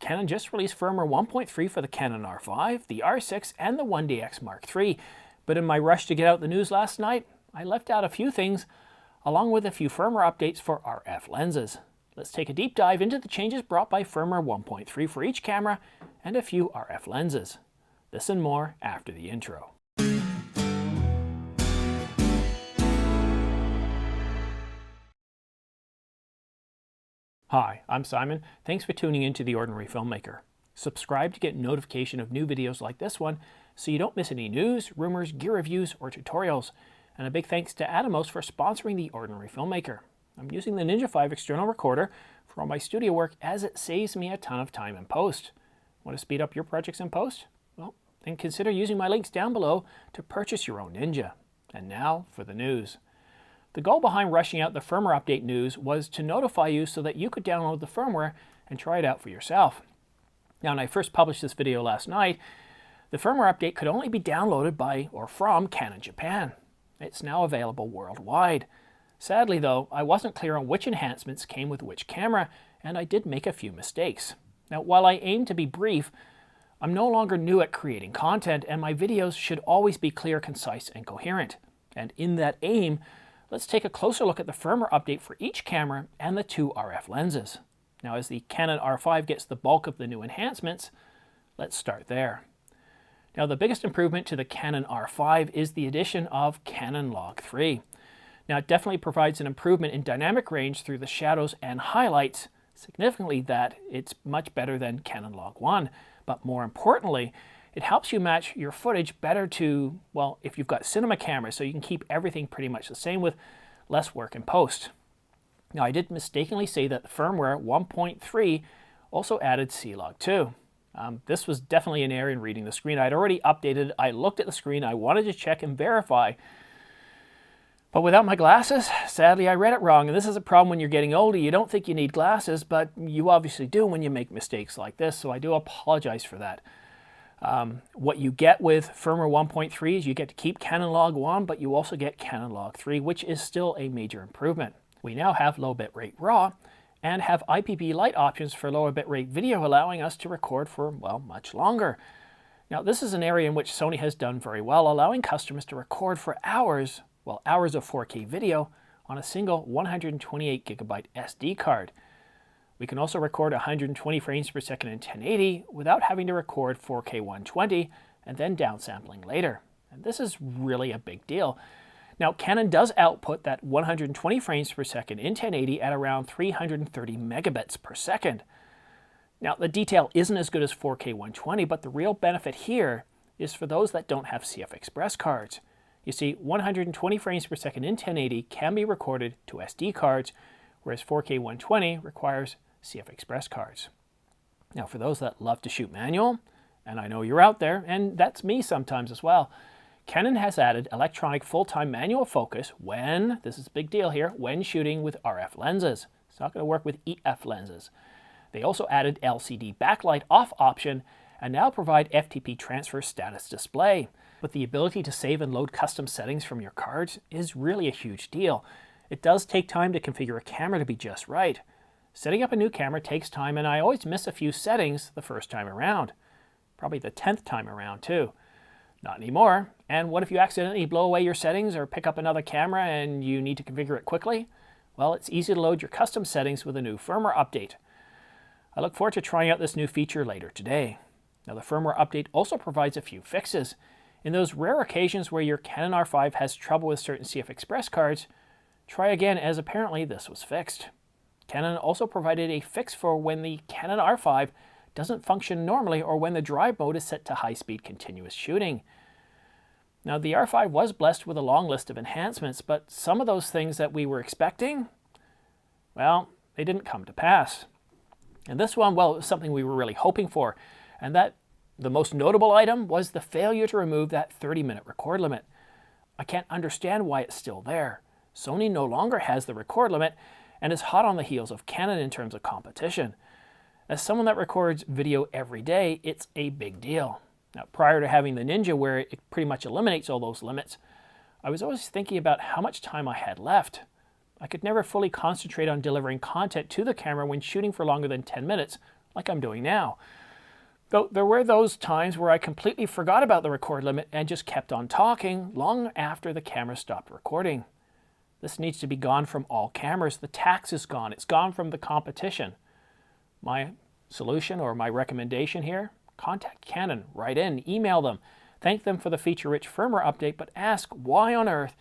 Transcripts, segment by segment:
Canon just released firmware 1.3 for the Canon R5, the R6, and the 1DX Mark III. But in my rush to get out the news last night, I left out a few things, along with a few firmware updates for RF lenses. Let's take a deep dive into the changes brought by firmware 1.3 for each camera and a few RF lenses. This and more after the intro. Hi, I'm Simon. Thanks for tuning in to The Ordinary Filmmaker. Subscribe to get notification of new videos like this one so you don't miss any news, rumors, gear reviews, or tutorials. And a big thanks to Atomos for sponsoring The Ordinary Filmmaker. I'm using the Ninja 5 external recorder for all my studio work as it saves me a ton of time in post. Want to speed up your projects in post? Well, then consider using my links down below to purchase your own Ninja. And now for the news. The goal behind rushing out the firmware update news was to notify you so that you could download the firmware and try it out for yourself. Now, when I first published this video last night, the firmware update could only be downloaded by or from Canon Japan. It's now available worldwide. Sadly though, I wasn't clear on which enhancements came with which camera, and I did make a few mistakes. Now, while I aim to be brief, I'm no longer new at creating content, and my videos should always be clear, concise, and coherent. And in that aim, let's take a closer look at the firmware update for each camera and the two RF lenses. Now, as the Canon R5 gets the bulk of the new enhancements, let's start there. Now, the biggest improvement to the Canon R5 is the addition of Canon Log 3. Now, it definitely provides an improvement in dynamic range through the shadows and highlights, significantly that it's much better than Canon Log 1. But more importantly, it helps you match your footage better to, well, if you've got cinema cameras, so you can keep everything pretty much the same with less work in post. Now, I did mistakenly say that the firmware 1.3 also added C-Log 2. This was definitely an error in reading the screen. I'd already updated, I looked at the screen, I wanted to check and verify. But without my glasses, sadly, I read it wrong. And this is a problem when you're getting older. You don't think you need glasses, but you obviously do when you make mistakes like this. So I do apologize for that. What you get with firmware 1.3 is you get to keep Canon Log 1, but you also get Canon Log 3, which is still a major improvement. We now have low bitrate RAW and have IPB light options for lower bitrate video, allowing us to record for, well, much longer. Now, this is an area in which Sony has done very well, allowing customers to record for hours, well, hours of 4K video on a single 128 gigabyte SD card. We can also record 120 frames per second in 1080 without having to record 4K 120 and then downsampling later. And this is really a big deal. Now, Canon does output that 120 frames per second in 1080 at around 330 megabits per second. Now, the detail isn't as good as 4K 120, but the real benefit here is for those that don't have CF Express cards. You see, 120 frames per second in 1080 can be recorded to SD cards, whereas 4K 120 requires CF Express cards. Now, for those that love to shoot manual, and I know you're out there, and that's me sometimes as well, Canon has added electronic full-time manual focus when, this is a big deal here, when shooting with RF lenses. It's not going to work with EF lenses. They also added LCD backlight off option and now provide FTP transfer status display. But the ability to save and load custom settings from your cards is really a huge deal. It does take time to configure a camera to be just right. Setting up a new camera takes time, and I always miss a few settings the first time around. Probably the 10th time around too. Not anymore. And what if you accidentally blow away your settings or pick up another camera and you need to configure it quickly? Well, it's easy to load your custom settings with a new firmware update. I look forward to trying out this new feature later today. Now, the firmware update also provides a few fixes. In those rare occasions where your Canon R5 has trouble with certain CF Express cards, try again, as apparently this was fixed. Canon also provided a fix for when the Canon R5 doesn't function normally or when the drive mode is set to high-speed continuous shooting. Now, the R5 was blessed with a long list of enhancements, but some of those things that we were expecting, well, they didn't come to pass. And this one, well, it was something we were really hoping for, and that the most notable item was the failure to remove that 30-minute record limit. I can't understand why it's still there. Sony no longer has the record limit and is hot on the heels of Canon in terms of competition. As someone that records video every day, it's a big deal. Now, prior to having the Ninja, where it pretty much eliminates all those limits, I was always thinking about how much time I had left. I could never fully concentrate on delivering content to the camera when shooting for longer than 10 minutes, like I'm doing now. Though there were those times where I completely forgot about the record limit and just kept on talking long after the camera stopped recording. This needs to be gone from all cameras. The tax is gone. It's gone from the competition. My solution or my recommendation here, contact Canon, write in, email them, thank them for the feature-rich firmware update, but ask why on earth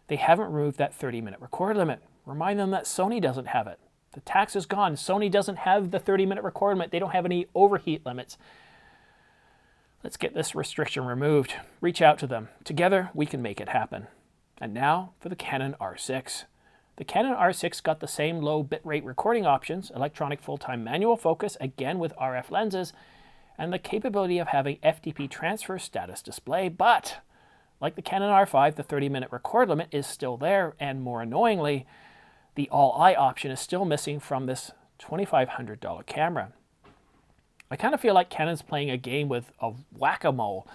they haven't removed that 30-minute record limit. Remind them that Sony doesn't have it. The tax is gone. Sony doesn't have the 30-minute record limit. They don't have any overheat limits. Let's get this restriction removed. Reach out to them. Together, we can make it happen. And now for the Canon R6. The Canon R6 got the same low bitrate recording options, electronic full-time manual focus, again with RF lenses, and the capability of having FTP transfer status display, but like the Canon R5, the 30-minute record limit is still there, and more annoyingly, the all-eye option is still missing from this $2,500 camera. I kind of feel like Canon's playing a game with a whack-a-mole.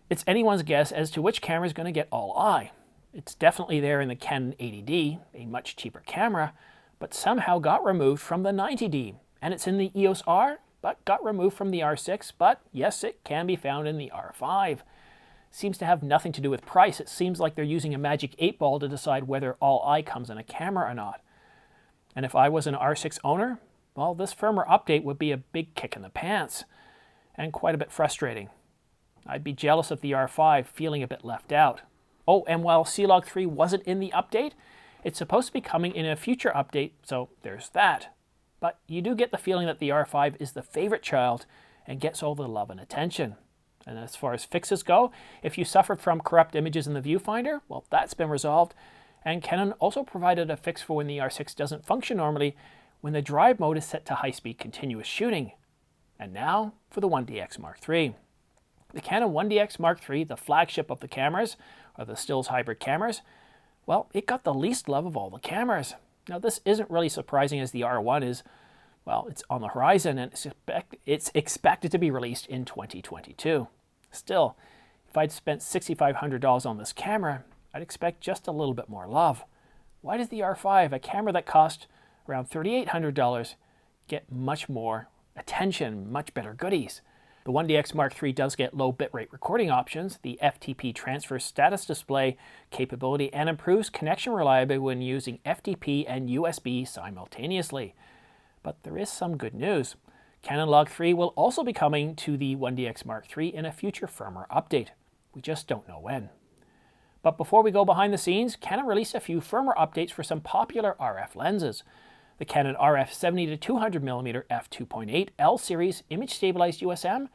It's anyone's guess as to which camera is going to get all-eye. It's definitely there in the Canon 80D, a much cheaper camera, but somehow got removed from the 90D. And it's in the EOS R, but got removed from the R6, but yes, it can be found in the R5. Seems to have nothing to do with price. It seems like they're using a magic 8-ball to decide whether all-eye comes in a camera or not. And if I was an R6 owner, well, this firmware update would be a big kick in the pants and quite a bit frustrating. I'd be jealous of the R5, feeling a bit left out. Oh, and while C-Log 3 wasn't in the update, it's supposed to be coming in a future update, so there's that. But you do get the feeling that the R5 is the favorite child and gets all the love and attention. And as far as fixes go, if you suffered from corrupt images in the viewfinder, well, that's been resolved. And Canon also provided a fix for when the R6 doesn't function normally when the drive mode is set to high-speed continuous shooting. And now for the 1DX Mark III. The Canon 1DX Mark III, the flagship of the cameras, or the stills hybrid cameras, well, it got the least love of all the cameras. Now, this isn't really surprising as the R1 is, well, it's on the horizon and it's expected to be released in 2022. Still, if I'd spent $6,500 on this camera, I'd expect just a little bit more love. Why does the R5, a camera that cost around $3,800, get much more attention, much better goodies? The 1DX Mark III does get low bitrate recording options, the FTP transfer status display capability, and improves connection reliability when using FTP and USB simultaneously. But there is some good news. Canon Log 3 will also be coming to the 1DX Mark III in a future firmware update. We just don't know when. But before we go behind the scenes, Canon released a few firmware updates for some popular RF lenses. The Canon RF 70-200mm f2.8 L series image stabilized USM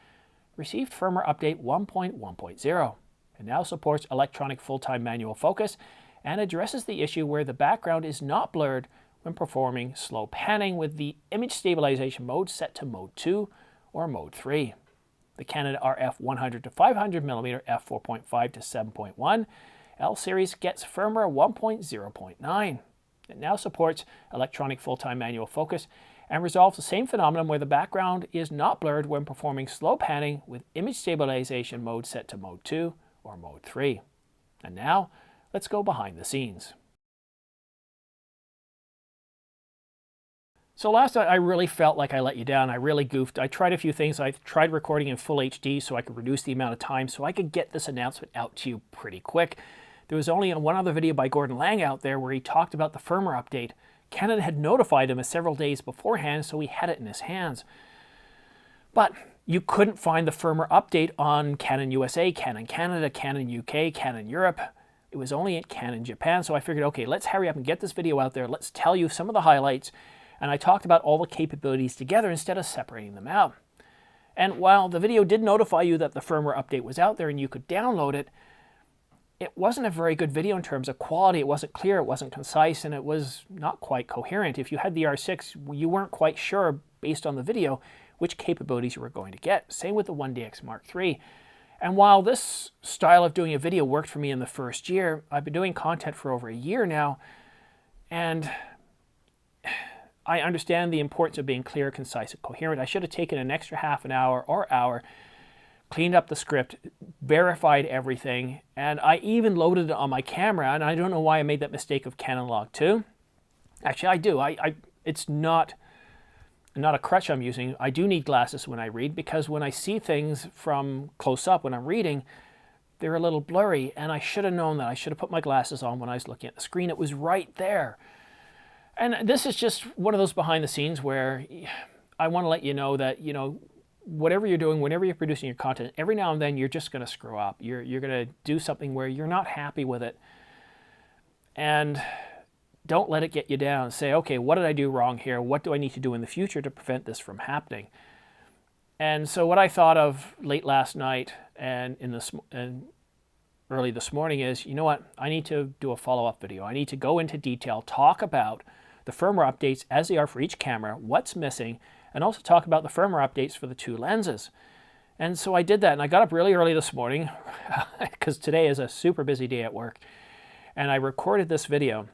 received firmware update 1.1.0. It now supports electronic full-time manual focus and addresses the issue where the background is not blurred when performing slow panning with the image stabilization mode set to mode 2 or mode 3. The Canon RF 100-500mm f4.5 to 7.1 L series gets firmware 1.0.9. It now supports electronic full-time manual focus and resolves the same phenomenon where the background is not blurred when performing slow panning with image stabilization mode set to mode 2 or mode 3. And now, let's go behind the scenes. So last night I really felt like I let you down. I really goofed. I tried a few things. I tried recording in full HD so I could reduce the amount of time so I could get this announcement out to you pretty quick. There was only one other video by Gordon Lang out there where he talked about the firmware update. Canon had notified him several days beforehand, so he had it in his hands. But you couldn't find the firmware update on Canon USA, Canon Canada, Canon UK, Canon Europe. It was only at Canon Japan, so I figured, okay, let's hurry up and get this video out there. Let's tell you some of the highlights. And I talked about all the capabilities together instead of separating them out. And while the video did notify you that the firmware update was out there and you could download it, it wasn't a very good video in terms of quality. It wasn't clear, it wasn't concise, and it was not quite coherent. If you had the R6, you weren't quite sure, based on the video, which capabilities you were going to get. Same with the 1DX Mark III. And while this style of doing a video worked for me in the first year, I've been doing content for over a year now, and I understand the importance of being clear, concise, and coherent. I should have taken an extra half an hour or hour, cleaned up the script, verified everything, and I even loaded it on my camera, and I don't know why I made that mistake of Canon Log 2. Actually, I do. It's not not a crutch I'm using. I do need glasses when I read, because when I see things from close up when I'm reading, they're a little blurry, and I should have known that. I should have put my glasses on when I was looking at the screen. It was right there. And this is just one of those behind the scenes where I want to let you know that, you know, whatever you're doing, whenever you're producing your content, every now and then you're just going to screw up. You're going to do something where you're not happy with it. And don't let it get you down. Say, okay, what did I do wrong here? What do I need to do in the future to prevent this from happening? And so what I thought of late last night and early this morning is, you know what? I need to do a follow-up video. I need to go into detail, talk about the firmware updates as they are for each camera, what's missing, and also talk about the firmware updates for the two lenses. And so I did that, and I got up really early this morning because today is a super busy day at work, and I recorded this video.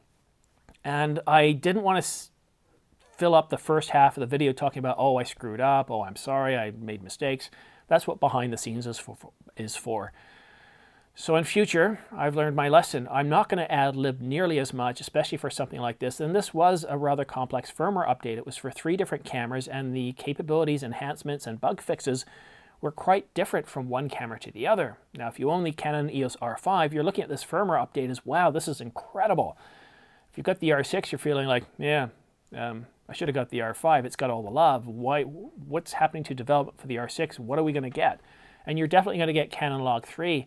And I didn't want to fill up the first half of the video talking about, oh, I screwed up, oh, I'm sorry, I made mistakes. That's what behind the scenes is for. So in future, I've learned my lesson. I'm not going to ad-lib nearly as much, especially for something like this. And this was a rather complex firmware update. It was for 3 different cameras, and the capabilities, enhancements, and bug fixes were quite different from one camera to the other. Now, if you own the Canon EOS R5, you're looking at this firmware update as, wow, this is incredible. If you've got the R6, you're feeling like, yeah, I should have got the R5. It's got all the love. What's happening to development for the R6? What are we going to get? And you're definitely going to get Canon Log 3,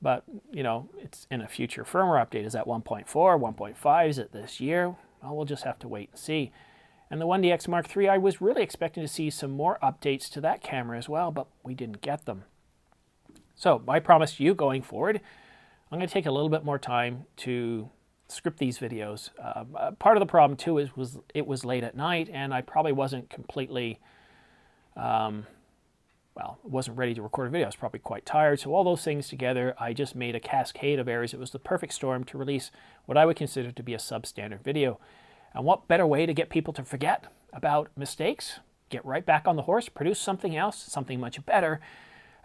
but, you know, it's in a future firmware update. Is that 1.4, 1.5? Is it this year? Well, we'll just have to wait and see. And the 1DX Mark III, I was really expecting to see some more updates to that camera as well, but we didn't get them. So I promised you going forward, I'm going to take a little bit more time to script these videos. Part of the problem too is it was late at night, and I probably wasn't completely, wasn't ready to record a video. I was probably quite tired. So all those things together, I just made a cascade of errors. It was the perfect storm to release what I would consider to be a substandard video. And what better way to get people to forget about mistakes, get right back on the horse, produce something else, something much better,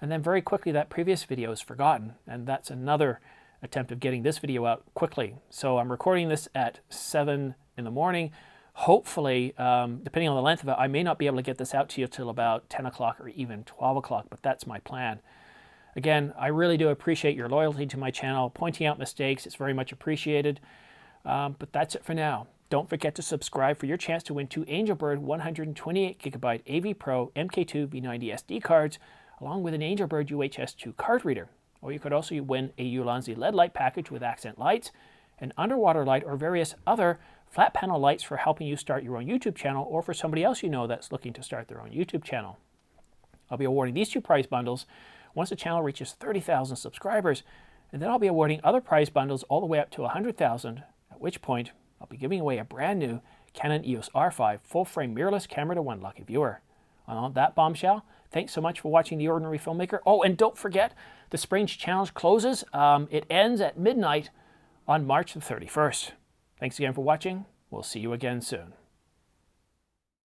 and then very quickly that previous video is forgotten. And that's another attempt of getting this video out quickly. So I'm recording this at 7 in the morning. Hopefully, depending on the length of it, I may not be able to get this out to you till about 10 o'clock or even 12 o'clock, but that's my plan. Again, I really do appreciate your loyalty to my channel, pointing out mistakes. It's very much appreciated. But that's it for now. Don't forget to subscribe for your chance to win 2 Angelbird 128GB AV Pro MK2 V90 SD cards, along with an Angelbird UHS-2 card reader. Or you could also win a Ulanzi LED light package with accent lights, an underwater light, or various other flat panel lights for helping you start your own YouTube channel, or for somebody else you know that's looking to start their own YouTube channel. I'll be awarding these 2 prize bundles once the channel reaches 30,000 subscribers, and then I'll be awarding other prize bundles all the way up to 100,000, at which point I'll be giving away a brand new Canon EOS R5 full-frame mirrorless camera to one lucky viewer. On that bombshell, thanks so much for watching The Ordinary Filmmaker. Oh, and don't forget, the Spring Challenge closes. It ends at midnight on March the 31st. Thanks again for watching. We'll see you again soon.